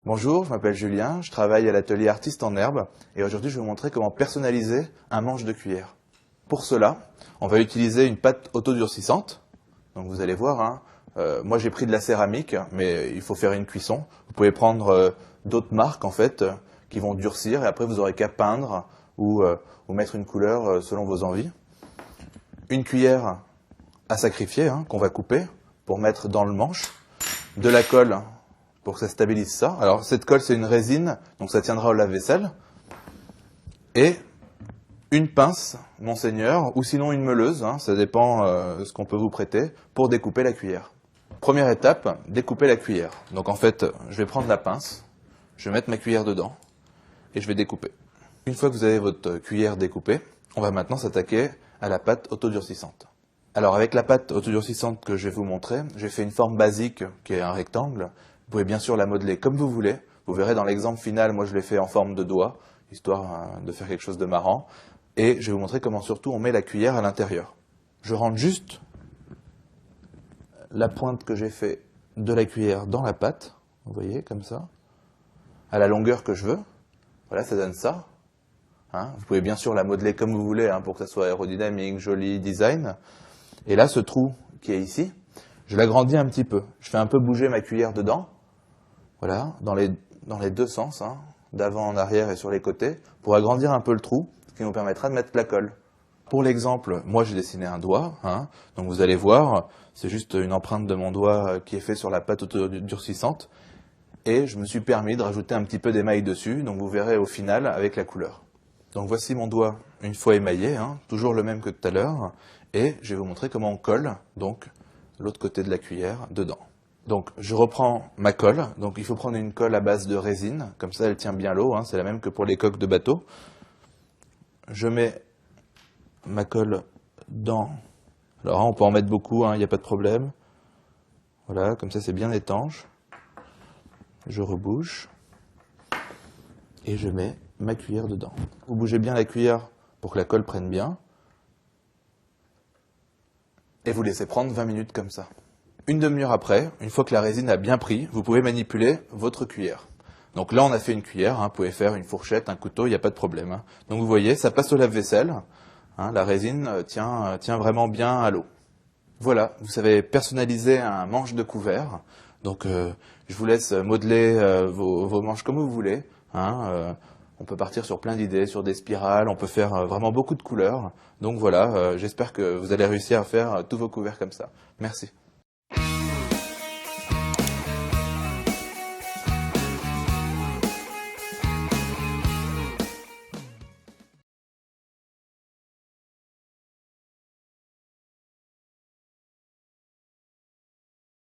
Bonjour, je m'appelle Julien, je travaille à l'atelier Artiste en Herbe et aujourd'hui je vais vous montrer comment personnaliser un manche de cuillère. Pour cela, on va utiliser une pâte autodurcissante. Donc vous allez voir, moi j'ai pris de la céramique, mais il faut faire une cuisson. Vous pouvez prendre d'autres marques en fait qui vont durcir et après vous aurez qu'à peindre ou mettre une couleur selon vos envies. Une cuillère à sacrifier qu'on va couper pour mettre dans le manche. De la colle pour que ça stabilise ça. Alors cette colle c'est une résine, donc ça tiendra au lave-vaisselle. Et une pince, Monseigneur, ou sinon une meuleuse, ça dépend de ce qu'on peut vous prêter, pour découper la cuillère. Première étape, découper la cuillère. Donc en fait, je vais prendre la pince, je vais mettre ma cuillère dedans, et je vais découper. Une fois que vous avez votre cuillère découpée, on va maintenant s'attaquer à la pâte autodurcissante. Alors avec la pâte autodurcissante que je vais vous montrer, j'ai fait une forme basique qui est un rectangle. Vous pouvez bien sûr la modeler comme vous voulez. Vous verrez dans l'exemple final, moi je l'ai fait en forme de doigt, histoire de faire quelque chose de marrant. Et je vais vous montrer comment surtout on met la cuillère à l'intérieur. Je rentre juste la pointe que j'ai fait de la cuillère dans la pâte, vous voyez, comme ça, à la longueur que je veux. Voilà, ça donne ça. Vous pouvez bien sûr la modeler comme vous voulez pour que ça soit aérodynamique, joli, design. Et là, ce trou qui est ici, je l'agrandis un petit peu. Je fais un peu bouger ma cuillère dedans, voilà, dans les deux sens, d'avant en arrière et sur les côtés, pour agrandir un peu le trou, ce qui nous permettra de mettre la colle. Pour l'exemple, moi j'ai dessiné un doigt, donc vous allez voir, c'est juste une empreinte de mon doigt qui est fait sur la pâte autodurcissante, et je me suis permis de rajouter un petit peu d'émail dessus, donc vous verrez au final avec la couleur. Donc voici mon doigt une fois émaillé, toujours le même que tout à l'heure, et je vais vous montrer comment on colle donc l'autre côté de la cuillère dedans. Donc je reprends ma colle, donc il faut prendre une colle à base de résine, comme ça elle tient bien l'eau, c'est la même que pour les coques de bateau. Je mets ma colle dans, alors on peut en mettre beaucoup, il n'y a pas de problème. Voilà, comme ça c'est bien étanche. Je rebouche et je mets ma cuillère dedans. Vous bougez bien la cuillère pour que la colle prenne bien. Et vous laissez prendre 20 minutes comme ça. Une demi-heure après, une fois que la résine a bien pris, vous pouvez manipuler votre cuillère. Donc là, on a fait une cuillère, vous pouvez faire une fourchette, un couteau, il n'y a pas de problème. Donc vous voyez, ça passe au lave-vaisselle, la résine tient vraiment bien à l'eau. Voilà, vous savez personnaliser un manche de couvert. Donc je vous laisse modeler vos manches comme vous voulez. On peut partir sur plein d'idées, sur des spirales, on peut faire vraiment beaucoup de couleurs. Donc voilà, j'espère que vous allez réussir à faire tous vos couverts comme ça. Merci.